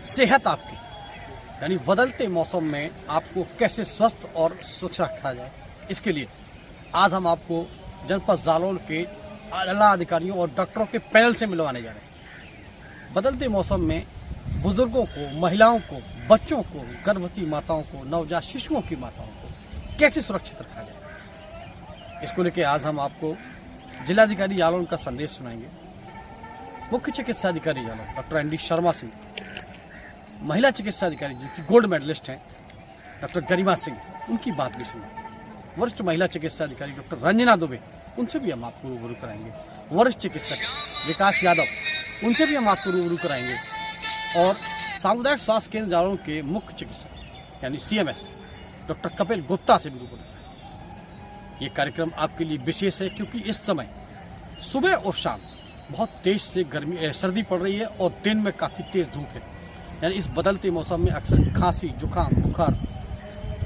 सेहत आपकी, यानी बदलते मौसम में आपको कैसे स्वस्थ और स्वच्छ रखा जाए, इसके लिए आज हम आपको जनपद जालौन के आला अधिकारियों और डॉक्टरों के पैनल से मिलवाने जा रहे हैं। बदलते मौसम में बुजुर्गों को, महिलाओं को, बच्चों को, गर्भवती माताओं को, नवजात शिशुओं की माताओं को कैसे सुरक्षित रखा जाए, इसको लेकर आज हम आपको जिलाधिकारी जालौन का संदेश सुनाएंगे। मुख्य चिकित्सा अधिकारी Jalaun doctor N D Sharma Singh, महिला चिकित्सा अधिकारी जो कि गोल्ड मेडलिस्ट हैं डॉक्टर गरिमा सिंह, उनकी बात भी सुनाएंगे। वरिष्ठ महिला चिकित्सा अधिकारी डॉक्टर रंजना दुबे, उनसे भी हम आपको रूबरू कराएंगे। वरिष्ठ चिकित्सक विकास यादव, उनसे भी हम आपको रूबरू कराएंगे। और सामुदायिक स्वास्थ्य केंद्र जालौन के मुख्य चिकित्सक यानी CMS डॉक्टर कपिल गुप्ता से भी रूबरू कराएंगे। ये कार्यक्रम आपके लिए विशेष है क्योंकि इस समय सुबह और शाम बहुत तेज से सर्दी पड़ रही है और दिन में काफ़ी तेज धूप है। यानी इस बदलते मौसम में अक्सर खांसी, जुकाम, बुखार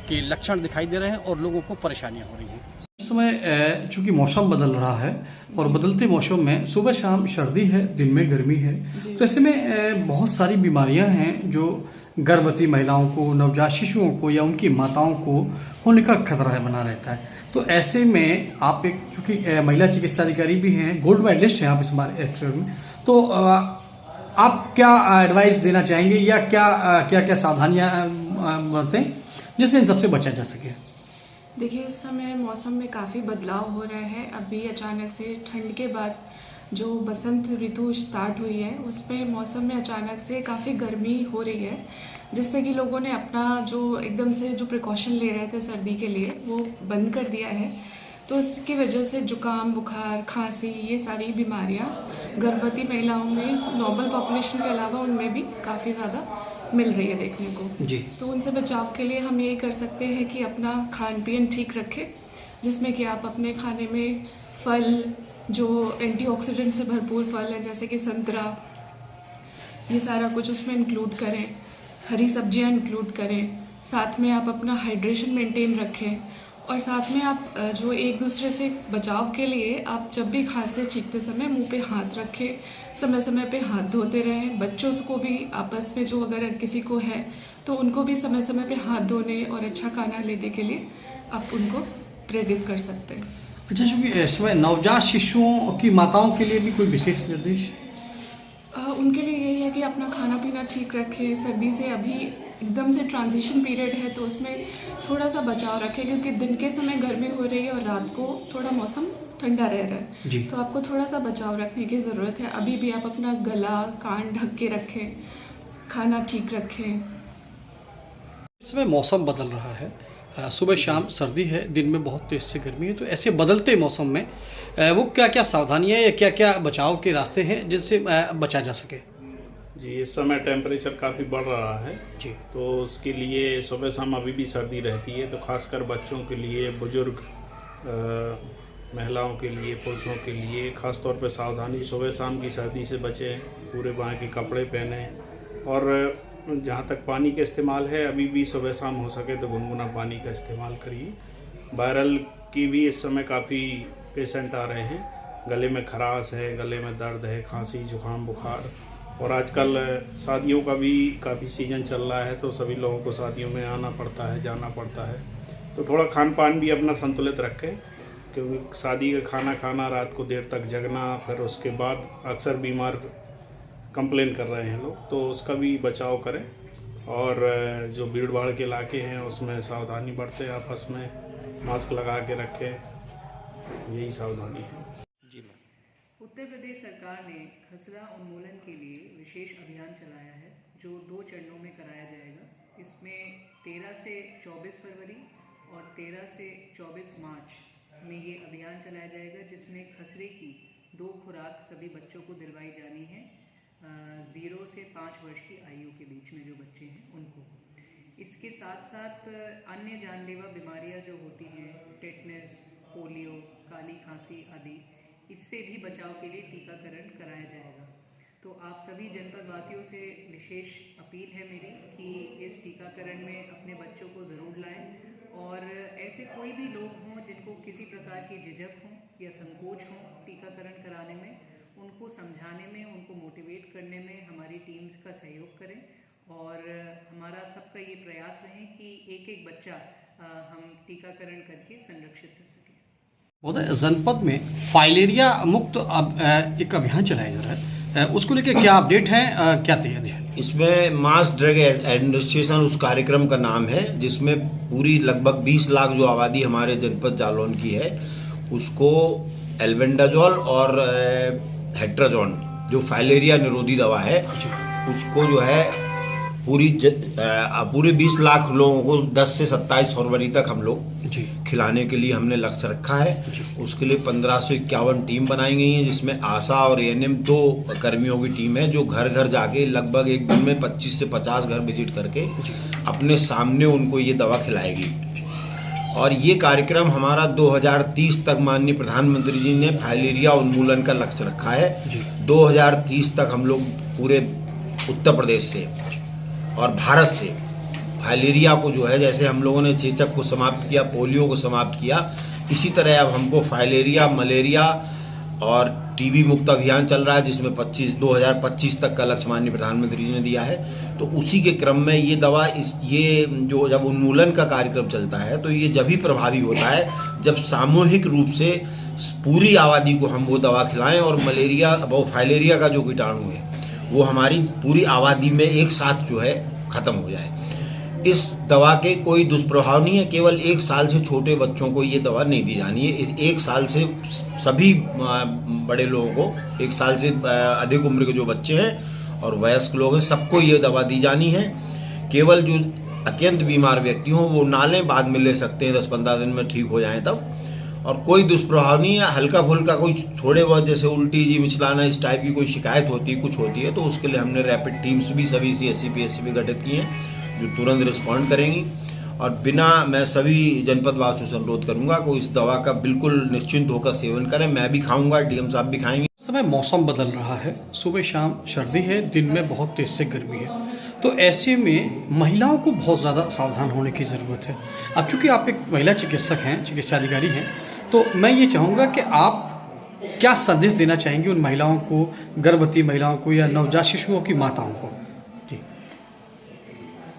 के लक्षण दिखाई दे रहे हैं और लोगों को परेशानियां हो रही हैं। इस समय चूंकि मौसम बदल रहा है और बदलते मौसम में सुबह शाम सर्दी है, दिन में गर्मी है, तो ऐसे में बहुत सारी बीमारियां हैं जो गर्भवती महिलाओं को, नवजात शिशुओं को या उनकी माताओं को होने का खतरा बना रहता है। तो ऐसे में आप एक चूँकि महिला चिकित्सा अधिकारी भी हैं, गोल्ड मेडलिस्ट हैं आप इस एक्टर में, तो आप क्या एडवाइस देना चाहेंगे या क्या सावधानियाँ बरतें जिससे इन सबसे बचा जा सके? देखिए, इस समय मौसम में काफ़ी बदलाव हो रहा है। अभी अचानक से ठंड के बाद जो बसंत ऋतु स्टार्ट हुई है उसमें मौसम में अचानक से काफ़ी गर्मी हो रही है, जिससे कि लोगों ने अपना जो एकदम से जो प्रिकॉशन ले रहे थे सर्दी के लिए वो बंद कर दिया है। तो इसकी वजह से जुकाम, बुखार, खांसी, ये सारी बीमारियां गर्भवती महिलाओं में नॉर्मल पॉपुलेशन के अलावा उनमें भी काफ़ी ज़्यादा मिल रही है देखने को जी। तो उनसे बचाव के लिए हम ये कर सकते हैं कि अपना खान पीन ठीक रखें, जिसमें कि आप अपने खाने में फल, जो एंटीऑक्सीडेंट से भरपूर फल है जैसे कि संतरा, ये सारा कुछ उसमें इंक्लूड करें, हरी सब्जियां इंक्लूड करें। साथ में आप अपना हाइड्रेशन मेंटेन रखें और साथ में आप जो एक दूसरे से बचाव के लिए आप जब भी खांसते छींकते समय मुंह पे हाथ रखें, समय समय पे हाथ धोते रहें। बच्चों को भी आपस में जो अगर किसी को है तो उनको भी समय समय पे हाथ धोने और अच्छा खाना लेने के लिए आप उनको प्रेरित कर सकते हैं। अच्छा, चूँकि इस समय नवजात शिशुओं की माताओं के लिए भी कोई विशेष निर्देश? उनके लिए यही है कि अपना खाना पीना ठीक रखें। सर्दी से अभी एकदम से ट्रांजिशन पीरियड है तो उसमें थोड़ा सा बचाव रखें, क्योंकि दिन के समय गर्मी हो रही है और रात को थोड़ा मौसम ठंडा रह रहा है जी। तो आपको थोड़ा सा बचाव रखने की ज़रूरत है। अभी भी आप अपना गला, कान ढक के रखें, खाना ठीक रखें। इस समय मौसम बदल रहा है, सुबह शाम सर्दी है, दिन में बहुत तेज से गर्मी है, तो ऐसे बदलते मौसम में वो क्या क्या सावधानियां या क्या क्या बचाव के रास्ते हैं जिनसे बचा जा सके? जी, इस समय टेम्परेचर काफ़ी बढ़ रहा है जी। तो उसके लिए सुबह शाम अभी भी सर्दी रहती है, तो खासकर बच्चों के लिए, बुजुर्ग महिलाओं के लिए, पुरुषों के लिए ख़ास तौर पे सावधानी, सुबह शाम की सर्दी से बचें, पूरे बाँह के कपड़े पहनें और जहाँ तक पानी का इस्तेमाल है अभी भी सुबह शाम हो सके तो गुनगुना पानी का इस्तेमाल करिए। वायरल की भी इस समय काफ़ी पेशेंट आ रहे हैं, गले में खराश है, गले में दर्द है, खांसी, जुकाम, बुखार, और आजकल शादियों का भी काफ़ी सीज़न चल रहा है तो सभी लोगों को शादियों में आना पड़ता है, जाना पड़ता है, तो थोड़ा खान पान भी अपना संतुलित रखें, क्योंकि शादी का खाना खाना, रात को देर तक जगना, फिर उसके बाद अक्सर बीमार कंप्लेन कर रहे हैं लोग, तो उसका भी बचाव करें। और जो भीड़ भाड़ के इलाके हैं उसमें सावधानी बरतें, आपस में मास्क लगा के रखें, यही सावधानी है। उत्तर प्रदेश सरकार ने खसरा उन्मूलन के लिए विशेष अभियान चलाया है जो 2 चरणों में कराया जाएगा। इसमें 13 से 24 फरवरी और 13 से 24 मार्च में ये अभियान चलाया जाएगा, जिसमें खसरे की 2 खुराक सभी बच्चों को दिलवाई जानी है, 0 से 5 वर्ष की आयु के बीच में जो बच्चे हैं उनको। इसके साथ साथ अन्य जानलेवा बीमारियां जो होती हैं, टेटनस, पोलियो, काली खांसी आदि, इससे भी बचाव के लिए टीकाकरण कराया जाएगा। तो आप सभी जनपद वासियों से विशेष अपील है मेरी कि इस टीकाकरण में अपने बच्चों को ज़रूर लाएं और ऐसे कोई भी लोग हों जिनको किसी प्रकार की झिझक हो या संकोच हो टीकाकरण कराने में, उनको समझाने में, उनको मोटिवेट करने में हमारी टीम्स का सहयोग करें और हमारा सबका ये प्रयास रहे कि एक एक बच्चा हम टीकाकरण करके संरक्षित कर सकें। बहुत जनपद में फाइलेरिया मुक्त एक अभियान चलाया जा रहा है, उसको लेकर क्या अपडेट है, क्या तैयारी है? इसमें मास ड्रग एडमिनिस्ट्रेशन उस कार्यक्रम का नाम है, जिसमें पूरी लगभग 20 लाख जो आबादी हमारे जनपद जालौन की है उसको एल्बेंडाजोल और हेट्राजोन जो फाइलेरिया निरोधी दवा है उसको जो है पूरे 20 लाख लोगों को 10 से 27 फरवरी तक हम लोग खिलाने के लिए हमने लक्ष्य रखा है। उसके लिए 1551 टीम बनाई गई है, जिसमें आशा और एएनएम 2 कर्मियों की टीम है जो घर घर जाके लगभग एक दिन में 25 से 50 घर विजिट करके अपने सामने उनको ये दवा खिलाएगी। और ये कार्यक्रम हमारा 2030 तक माननीय प्रधानमंत्री जी ने फाइलेरिया उन्मूलन का लक्ष्य रखा है। 2030 तक हम लोग पूरे उत्तर प्रदेश से और भारत से फाइलेरिया को जो है, जैसे हम लोगों ने चेचक को समाप्त किया, पोलियो को समाप्त किया, इसी तरह अब हमको फाइलेरिया, मलेरिया और टीबी मुक्त अभियान चल रहा है, जिसमें 2025 तक का लक्ष्य माननीय प्रधानमंत्री जी ने दिया है। तो उसी के क्रम में ये दवा ये जो जब उन्मूलन का कार्यक्रम चलता है तो ये जब भी प्रभावी होता है जब सामूहिक रूप से पूरी आबादी को हम वो दवा खिलाएं और मलेरिया वो फाइलेरिया का जो कीटाणु है वो हमारी पूरी आबादी में एक साथ जो है ख़त्म हो जाए। इस दवा के कोई दुष्प्रभाव नहीं है, केवल 1 साल से छोटे बच्चों को ये दवा नहीं दी जानी है। 1 साल से सभी बड़े लोगों को, 1 साल से अधिक उम्र के जो बच्चे हैं और वयस्क लोग हैं, सबको ये दवा दी जानी है। केवल जो अत्यंत बीमार व्यक्ति हों वो ना लें, बाद में ले सकते हैं, 10-15 दिन में ठीक हो जाएं तब। और कोई दुष्प्रभाव नहीं है। हल्का फुल्का कोई थोड़े बहुत जैसे उल्टी जी मिचलाना इस टाइप की कोई शिकायत होती है, कुछ होती है, तो उसके लिए हमने रैपिड टीम्स भी सभी CSC PSC भी गठित की हैं जो तुरंत रिस्पॉन्ड करेंगी। और बिना, मैं सभी जनपद वासियों से अनुरोध करूंगा कि इस दवा का बिल्कुल निश्चिंत होकर सेवन करें। मैं भी खाऊंगा, DM साहब भी खाएंगे। समय मौसम बदल रहा है, सुबह शाम सर्दी है, दिन में बहुत तेज से गर्मी है, तो ऐसे में महिलाओं को बहुत ज़्यादा सावधान होने की ज़रूरत है। अब चूँकि आप एक महिला चिकित्सक हैं, चिकित्सा अधिकारी हैं, तो मैं ये चाहूँगा कि आप क्या संदेश देना चाहेंगे उन महिलाओं को, गर्भवती महिलाओं को या नवजात शिशुओं की माताओं को? जी,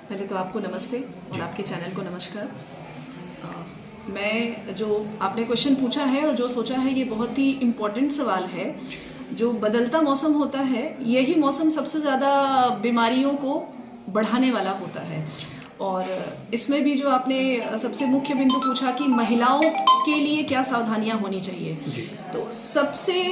पहले तो आपको नमस्ते और आपके चैनल को नमस्कार। मैं जो आपने क्वेश्चन पूछा है और जो सोचा है ये बहुत ही इम्पोर्टेंट सवाल है। जो बदलता मौसम होता है, यही मौसम सबसे ज़्यादा बीमारियों को बढ़ाने वाला होता है। और इसमें भी जो आपने सबसे मुख्य बिंदु पूछा कि महिलाओं के लिए क्या सावधानियां होनी चाहिए, तो सबसे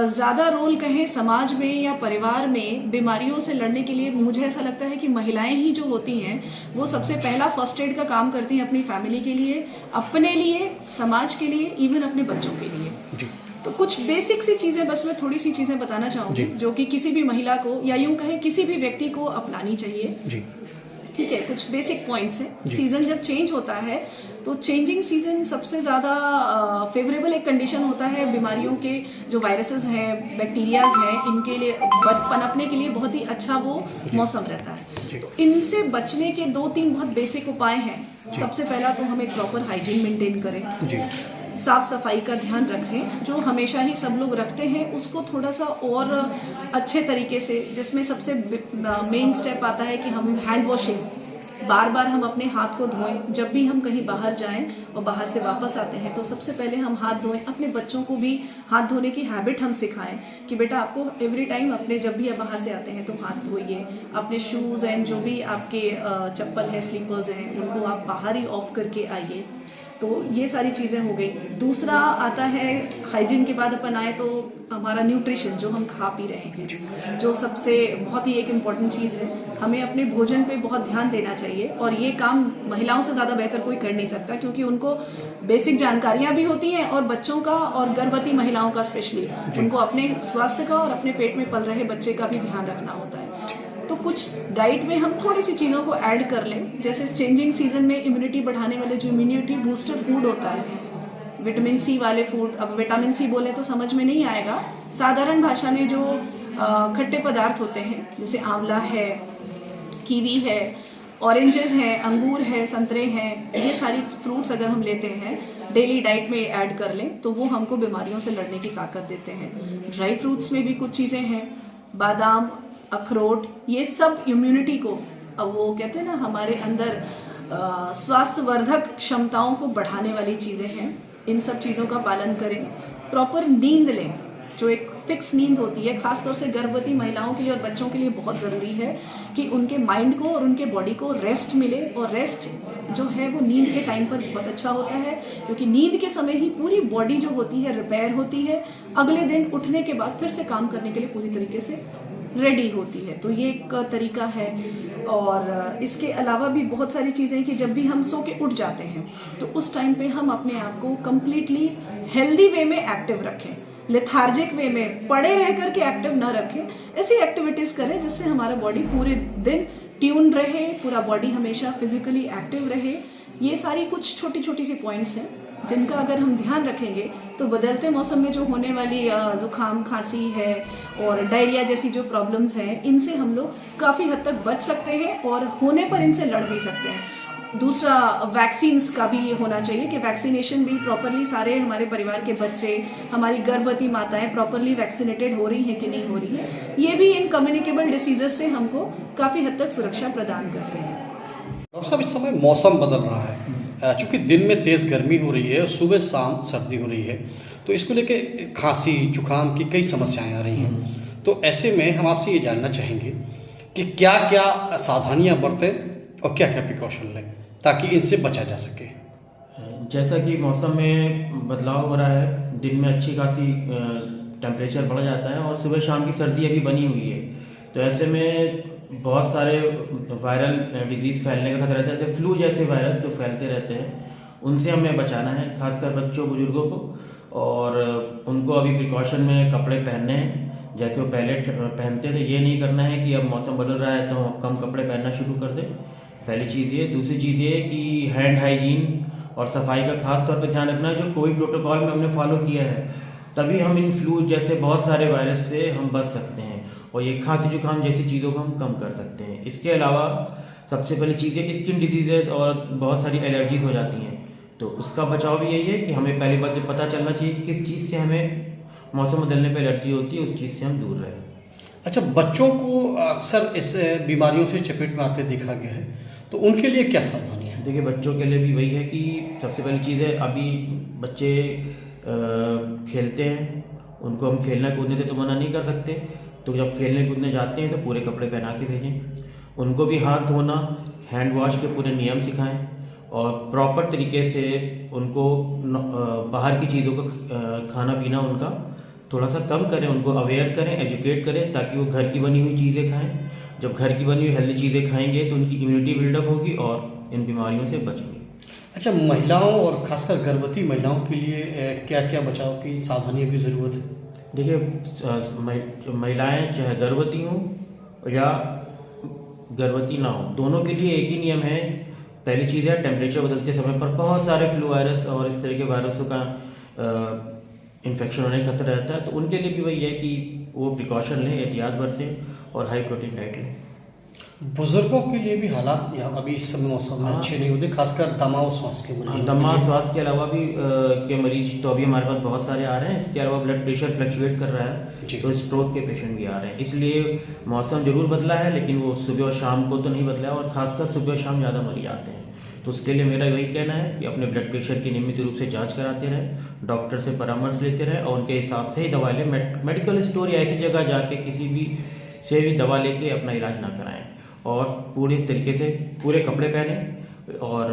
ज़्यादा रोल कहें समाज में या परिवार में बीमारियों से लड़ने के लिए मुझे ऐसा लगता है कि महिलाएं ही जो होती हैं वो सबसे पहला फर्स्ट एड का काम करती हैं अपनी फैमिली के लिए, अपने लिए, समाज के लिए, इवन अपने बच्चों के लिए। तो कुछ बेसिक सी चीज़ें, बस मैं थोड़ी सी चीज़ें बताना चाहूँगी जो कि किसी भी महिला को या यूँ कहें किसी भी व्यक्ति को अपनानी चाहिए। ठीक है, कुछ बेसिक पॉइंट्स हैं। सीज़न जब चेंज होता है तो चेंजिंग सीज़न सबसे ज़्यादा फेवरेबल एक कंडीशन होता है बीमारियों के, जो वायरसेस हैं, बैक्टीरियाज हैं, इनके लिए पनपने के लिए बहुत ही अच्छा वो मौसम रहता है। तो इनसे बचने के 2-3 बहुत बेसिक उपाय हैं। सबसे पहला तो हम एक प्रॉपर हाइजीन मेंटेन करें, साफ सफाई का ध्यान रखें, जो हमेशा ही सब लोग रखते हैं, उसको थोड़ा सा और अच्छे तरीके से, जिसमें सबसे मेन स्टेप आता है कि हम हैंड वॉशिंग, बार बार हम अपने हाथ को धोएं। जब भी हम कहीं बाहर जाएं और बाहर से वापस आते हैं तो सबसे पहले हम हाथ धोएं। अपने बच्चों को भी हाथ धोने की हैबिट हम सिखाएं कि बेटा आपको एवरी टाइम अपने जब भी आप बाहर से आते हैं तो हाथ धोइए। अपने शूज़ एंड जो भी आपके चप्पल है, स्लीपर्स हैं, उनको आप बाहर ही ऑफ करके आइए। तो ये सारी चीज़ें हो गई। दूसरा आता है हाइजीन के बाद अपन आए तो हमारा न्यूट्रिशन, जो हम खा पी रहे हैं, जो सबसे बहुत ही एक इम्पॉर्टेंट चीज़ है। हमें अपने भोजन पे बहुत ध्यान देना चाहिए और ये काम महिलाओं से ज़्यादा बेहतर कोई कर नहीं सकता, क्योंकि उनको बेसिक जानकारियाँ भी होती हैं और बच्चों का और गर्भवती महिलाओं का स्पेशली उनको अपने स्वास्थ्य का और अपने पेट में पल रहे बच्चे का भी ध्यान रखना होता है। तो कुछ डाइट में हम थोड़ी सी चीज़ों को ऐड कर लें, जैसे चेंजिंग सीजन में इम्यूनिटी बढ़ाने वाले जो इम्यूनिटी बूस्टर फूड होता है, विटामिन सी वाले फूड। अब विटामिन सी बोले तो समझ में नहीं आएगा, साधारण भाषा में जो खट्टे पदार्थ होते हैं, जैसे आंवला है, कीवी है, ऑरेंजेस हैं, अंगूर है, संतरे हैं, ये सारी फ्रूट्स अगर हम लेते हैं डेली डाइट में ऐड कर लें तो वो हमको बीमारियों से लड़ने की ताकत देते हैं। ड्राई फ्रूट्स में भी कुछ चीज़ें हैं, बादाम, अखरोट, ये सब इम्यूनिटी को अब वो कहते हैं ना हमारे अंदर स्वास्थ्यवर्धक क्षमताओं को बढ़ाने वाली चीज़ें हैं, इन सब चीज़ों का पालन करें। प्रॉपर नींद लें, जो एक फिक्स नींद होती है, खासतौर से गर्भवती महिलाओं के लिए और बच्चों के लिए बहुत ज़रूरी है कि उनके माइंड को और उनके बॉडी को रेस्ट मिले। और रेस्ट जो है वो नींद के टाइम पर बहुत अच्छा होता है, क्योंकि नींद के समय ही पूरी बॉडी जो होती है रिपेयर होती है, अगले दिन उठने के बाद फिर से काम करने के लिए पूरी तरीके से रेडी होती है। तो ये एक तरीका है। और इसके अलावा भी बहुत सारी चीज़ें कि जब भी हम सो के उठ जाते हैं तो उस टाइम पे हम अपने आप को कम्प्लीटली हेल्दी वे में एक्टिव रखें, लेथार्जिक वे में पड़े रह करके एक्टिव ना रखें। ऐसी एक्टिविटीज़ करें जिससे हमारा बॉडी पूरे दिन ट्यून रहे, पूरा बॉडी हमेशा फिजिकली एक्टिव रहे। ये सारी कुछ छोटी छोटी सी पॉइंट्स हैं जिनका अगर हम ध्यान रखेंगे तो बदलते मौसम में जो होने वाली जुकाम, खांसी है और डायरिया जैसी जो प्रॉब्लम्स हैं, इनसे हम लोग काफ़ी हद तक बच सकते हैं और होने पर इनसे लड़ भी सकते हैं। दूसरा, वैक्सीन्स का भी होना चाहिए कि वैक्सीनेशन भी प्रॉपरली सारे हमारे परिवार के बच्चे, हमारी गर्भवती माताएं प्रॉपरली वैक्सीनेटेड हो रही हैं कि नहीं हो रही है। ये भी इन कम्युनिकेबल डिसीजेस से हमको काफ़ी हद तक सुरक्षा प्रदान करते हैं। डॉक्टर साहब, इस समय मौसम बदल रहा है, चूँकि दिन में तेज़ गर्मी हो रही है और सुबह शाम सर्दी हो रही है, तो इसको लेके खांसी जुकाम की कई समस्याएं आ रही हैं। तो ऐसे में हम आपसे ये जानना चाहेंगे कि क्या क्या सावधानियां बरतें और क्या क्या प्रिकॉशन लें ताकि इनसे बचा जा सके। जैसा कि मौसम में बदलाव हो रहा है, दिन में अच्छी खासी टेम्परेचर बढ़ जाता है और सुबह शाम की सर्दी अभी बनी हुई है, तो ऐसे में बहुत सारे वायरल डिजीज़ फैलने का खतरा रहता है। जैसे फ्लू जैसे वायरस जो फैलते रहते हैं, उनसे हमें बचाना है, खासकर बच्चों बुजुर्गों को। और उनको अभी प्रिकॉशन में कपड़े पहनने हैं जैसे वो पहले पहनते थे। ये नहीं करना है कि अब मौसम बदल रहा है तो हम कम कपड़े पहनना शुरू कर दें, पहली चीज़ ये। दूसरी चीज़ ये कि हैंड हाइजीन और सफाई का खास तौर पर ध्यान रखना है, जो कोविड प्रोटोकॉल में हमने फॉलो किया है, तभी हम इन फ्लू जैसे बहुत सारे वायरस से हम बच सकते हैं और ये खांसी जुकाम जैसी चीज़ों को हम कम कर सकते हैं। इसके अलावा सबसे पहली चीज़ है स्किन डिजीज़ेज और बहुत सारी एलर्जीज हो जाती हैं, तो उसका बचाव भी यही है कि हमें पहली बात पता चलना चाहिए कि किस चीज़ से हमें मौसम बदलने पर एलर्जी होती है, उस चीज़ से हम दूर रहें। अच्छा, बच्चों को अक्सर इस बीमारियों से चपेट में आते देखा गया है, तो उनके लिए क्या सावधानी है? देखिए, बच्चों के लिए भी वही है कि सबसे पहली चीज़ है, अभी बच्चे खेलते हैं, उनको हम खेलना कूदने से तो मना नहीं कर सकते, तो जब खेलने कूदने जाते हैं तो पूरे कपड़े पहना के भेजें। उनको भी हाथ धोना, हैंड वॉश के पूरे नियम सिखाएं और प्रॉपर तरीके से उनको बाहर की चीज़ों का खाना पीना उनका थोड़ा सा कम करें, उनको अवेयर करें, एजुकेट करें, ताकि वो घर की बनी हुई चीज़ें खाएं। जब घर की बनी हुई हेल्दी चीज़ें खाएंगे तो उनकी इम्यूनिटी बिल्डअप होगी और इन बीमारियों से बचेंगे। अच्छा, महिलाओं और खासकर गर्भवती महिलाओं के लिए क्या क्या बचाव की सावधानियों की ज़रूरत है? देखिए, महिलाएं चाहे गर्भवती हों या गर्भवती ना हो, दोनों के लिए एक ही नियम है। पहली चीज़ है, टेम्परेचर बदलते समय पर बहुत सारे फ्लू वायरस और इस तरह के वायरसों का इन्फेक्शन होने का खतरा रहता है, तो उनके लिए भी वही है कि वो प्रिकॉशन लें, एहतियात बरतें और हाई प्रोटीन डाइट लें। बुजुर्गों के लिए भी हालात यहाँ अभी इस समय मौसम में अच्छे नहीं होते, खासकर दमा और श्वास के मरीज। दमा श्वास के अलावा भी के मरीज तो अभी हमारे पास बहुत सारे आ रहे हैं। इसके अलावा ब्लड प्रेशर फ्लक्चुएट कर रहा है, तो स्ट्रोक के पेशेंट भी आ रहे हैं। इसलिए मौसम जरूर बदला है, लेकिन वो सुबह और शाम को तो नहीं बदला है, और खासकर सुबह और शाम ज़्यादा मरीज आते हैं। तो उसके लिए मेरा वही कहना है कि अपने ब्लड प्रेशर की नियमित रूप से जांच कराते रहें, डॉक्टर से परामर्श लेते रहें और उनके हिसाब से ही दवा लें। मेडिकल स्टोर या ऐसी जगह जाके किसी भी से भी दवा लेके अपना इलाज ना कराएं और पूरी तरीके से पूरे कपड़े पहनें और